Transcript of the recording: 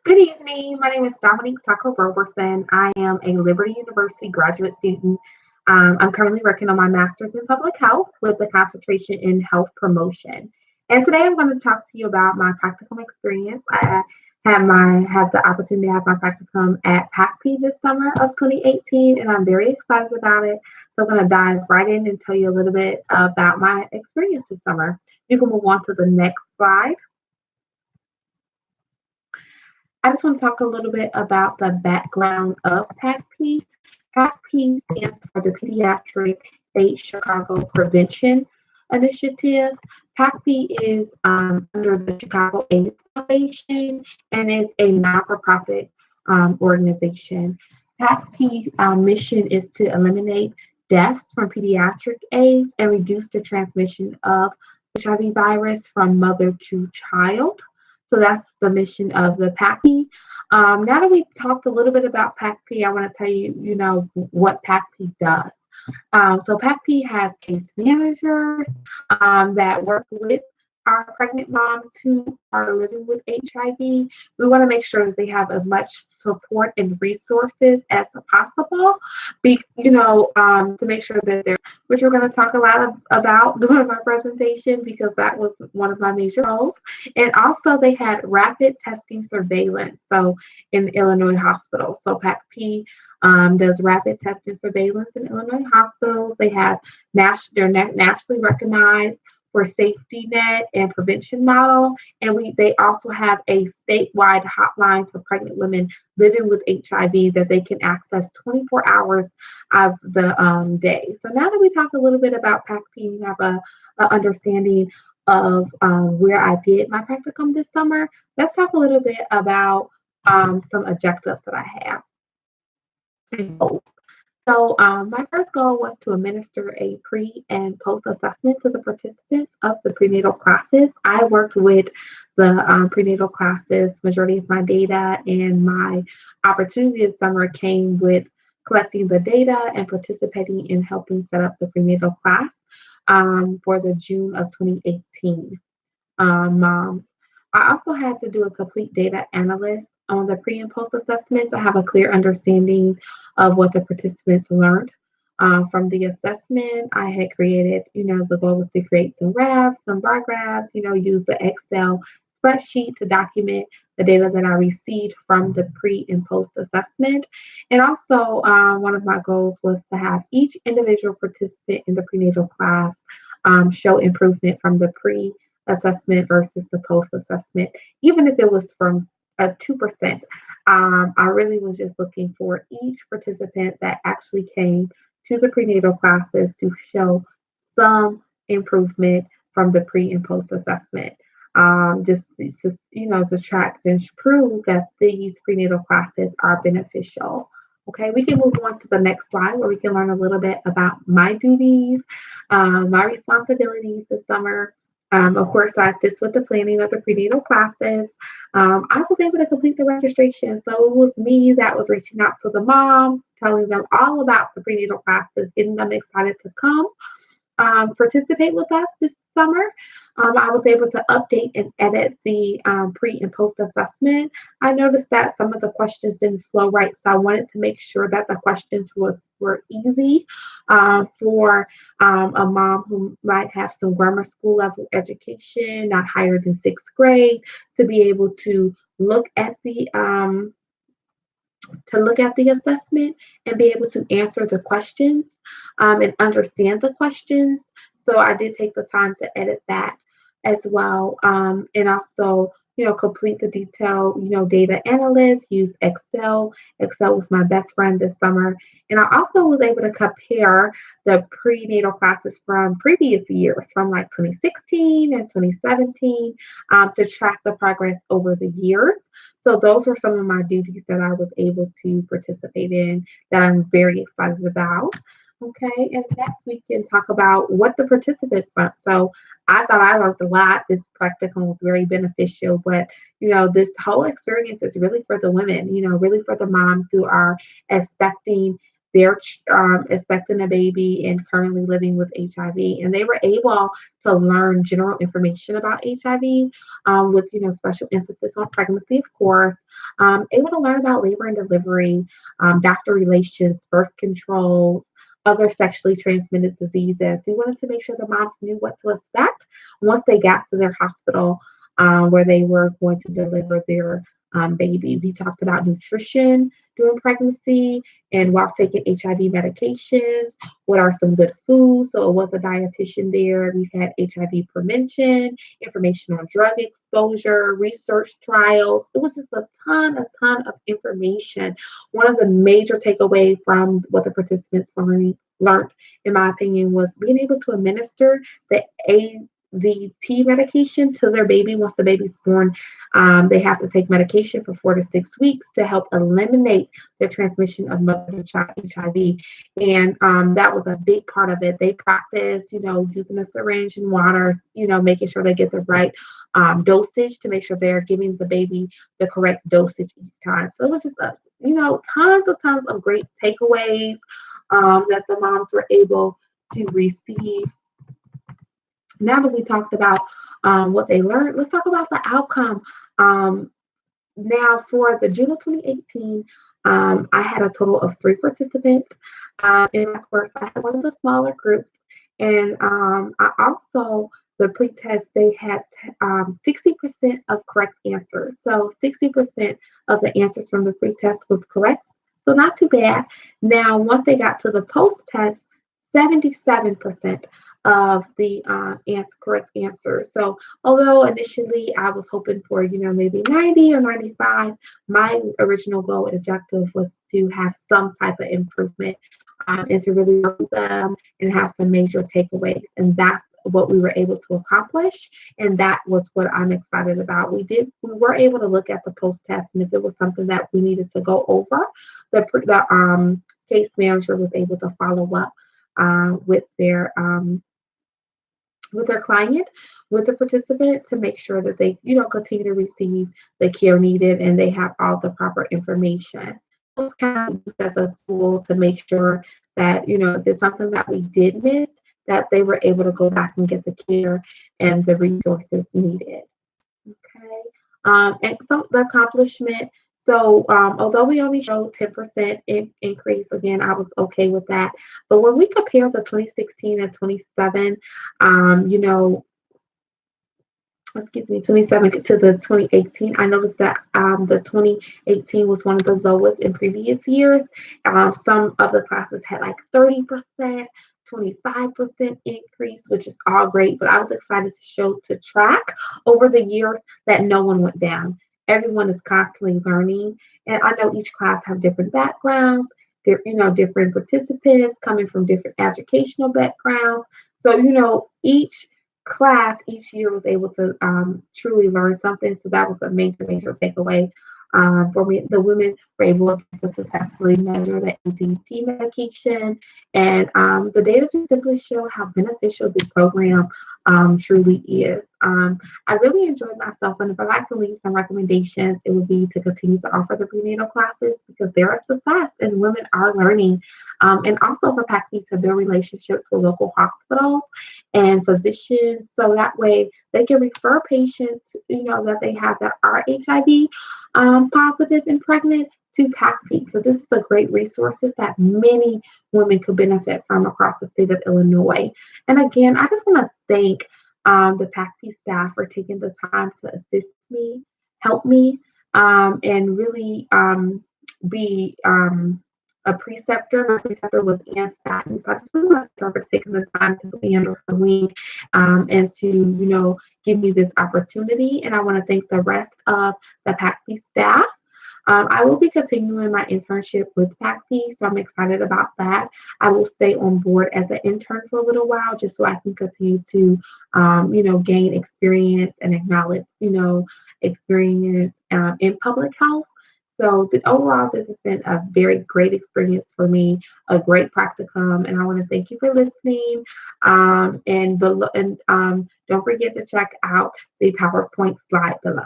Good evening. My name is Dominique Tucker-Roberson. I am a Liberty University graduate student. I'm currently working on my master's in public health with a concentration in health promotion. And today I'm going to talk to you about my practicum experience. I had the opportunity to have my practicum at PACP this summer of 2018, and I'm very excited about it. So I'm going to dive right in and tell you a little bit about my experience this summer. You can move on to the next slide. I just want to talk a little bit about the background of PACP. PACP stands for the Pediatric State Chicago Prevention Initiative. PACP is under the Chicago AIDS Foundation and is a non-for-profit organization. PACP's mission is to eliminate deaths from pediatric AIDS and reduce the transmission of HIV virus from mother to child. So that's the mission of the PACP. Now that we've talked a little bit about PACP, I want to tell you, what PACP does. So PACP has case managers that work with our pregnant moms who are living with HIV. We want to make sure that they have as much support and resources as possible, to make sure that they're, which we're going to talk a lot about during my presentation because that was one of my major roles. And also they had rapid testing surveillance, so in Illinois hospitals. So PACP does rapid testing surveillance in Illinois hospitals. They have they're nationally recognized for safety net and prevention model. And they also have a statewide hotline for pregnant women living with HIV that they can access 24 hours of the day. So now that we talk a little bit about PACP, you have a understanding of where I did my practicum this summer. Let's talk a little bit about some objectives that I have. So my first goal was to administer a pre and post assessment to the participants of the prenatal classes. I worked with the prenatal classes. Majority of my data and my opportunity this summer came with collecting the data and participating in helping set up the prenatal class for the June of 2018 moms. I also had to do a complete data analysis on the pre and post assessments. I have a clear understanding of what the participants learned from the assessment. I had created, the goal was to create some graphs, some bar graphs, use the Excel spreadsheet to document the data that I received from the pre and post assessment. And also, one of my goals was to have each individual participant in the prenatal class show improvement from the pre assessment versus the post assessment, even if it was from 2%. I really was just looking for each participant that actually came to the prenatal classes to show some improvement from the pre and post assessment. To track and prove that these prenatal classes are beneficial. Okay, we can move on to the next slide where we can learn a little bit about my duties, my responsibilities this summer. Of course, I assist with the planning of the prenatal classes. I was able to complete the registration. So it was me that was reaching out to the moms, telling them all about the prenatal classes, getting them excited to come participate with us this summer. I was able to update and edit the pre and post assessment. I noticed that some of the questions didn't flow right, so I wanted to make sure that the questions were easy for a mom who might have some grammar school level education, not higher than sixth grade, to be able to look at the assessment and be able to answer the questions and understand the questions. So I did take the time to edit that as well. And also, complete the detailed, data analysis, use Excel. Excel was my best friend this summer. And I also was able to compare the prenatal classes from previous years, from like 2016 and 2017, to track the progress over the years. So those were some of my duties that I was able to participate in that I'm very excited about. Okay, and next we can talk about what the participants learned. So I thought I learned a lot. This practicum was very beneficial, but this whole experience is really for the women, really for the moms who are expecting they're expecting a baby and currently living with HIV, and they were able to learn general information about HIV, with special emphasis on pregnancy, of course. Able to learn about labor and delivery, doctor relations, birth control, other sexually transmitted diseases. We wanted to make sure the moms knew what to expect once they got to their hospital, where they were going to deliver their baby. We talked about nutrition during pregnancy and while taking HIV medications. What are some good foods? So it was a dietitian there. We've had HIV prevention, information on drug exposure, research trials. It was just a ton of information. One of the major takeaways from what the participants learned, in my opinion, was being able to administer the AZT medication to their baby once the baby's born. They have to take medication for 4 to 6 weeks to help eliminate the transmission of mother to child HIV. And that was a big part of it. They practice, using a syringe and water, making sure they get the right dosage to make sure they're giving the baby the correct dosage each time. So it was just, tons of great takeaways that the moms were able to receive. Now that we talked about what they learned, let's talk about the outcome. Now, for the June of 2018, I had a total of 3 participants in my course. I had one of the smaller groups, and I also, the pre-test, they had 60% of correct answers. So 60% of the answers from the pre-test was correct. So not too bad. Now, once they got to the post-test, 77% of the correct answers. So although initially I was hoping for, maybe 90 or 95, my original goal and objective was to have some type of improvement, and to really work with them and have some major takeaways. And that's what we were able to accomplish. And that was what I'm excited about. We were able to look at the post-test, and if it was something that we needed to go over, the case manager was able to follow up with their client, with the participant, to make sure that they, continue to receive the care needed and they have all the proper information. It was kind of used as a tool to make sure that, if there's something that we did miss, that they were able to go back and get the care and the resources needed. Okay. And the accomplishment. So although we only showed 10% increase, again, I was okay with that. But when we compare the 2016 and 27, 27 to the 2018, I noticed that the 2018 was one of the lowest in previous years. Some of the classes had like 30%. 25% increase, which is all great, but I was excited to track over the years that no one went down. Everyone is constantly learning, and I know each class have different backgrounds. They're, different participants coming from different educational backgrounds. So, each class each year was able to truly learn something. So that was a major takeaway. For me, the women were able to successfully measure the AZT medication, and the data just simply show how beneficial this program truly is. I really enjoyed myself, and if I could leave some recommendations, it would be to continue to offer the prenatal classes because they're a success and women are learning, and also for PACP to build relationships with local hospitals and physicians, so that way they can refer patients, that they have that are HIV positive and pregnant to PACP. So this is a great resource that many women could benefit from across the state of Illinois. And again, I just want to thank the PACP staff for taking the time to assist me, help me, and really be a preceptor. My preceptor was Ann Staton. So I just really want to thank her for taking the time to put me under her wing, and to, give me this opportunity. And I want to thank the rest of the PACP staff. I will be continuing my internship with PACP, so I'm excited about that. I will stay on board as an intern for a little while, just so I can continue to, gain experience and acknowledge, experience in public health. So overall, this has been a very great experience for me, a great practicum, and I want to thank you for listening. And don't forget to check out the PowerPoint slide below.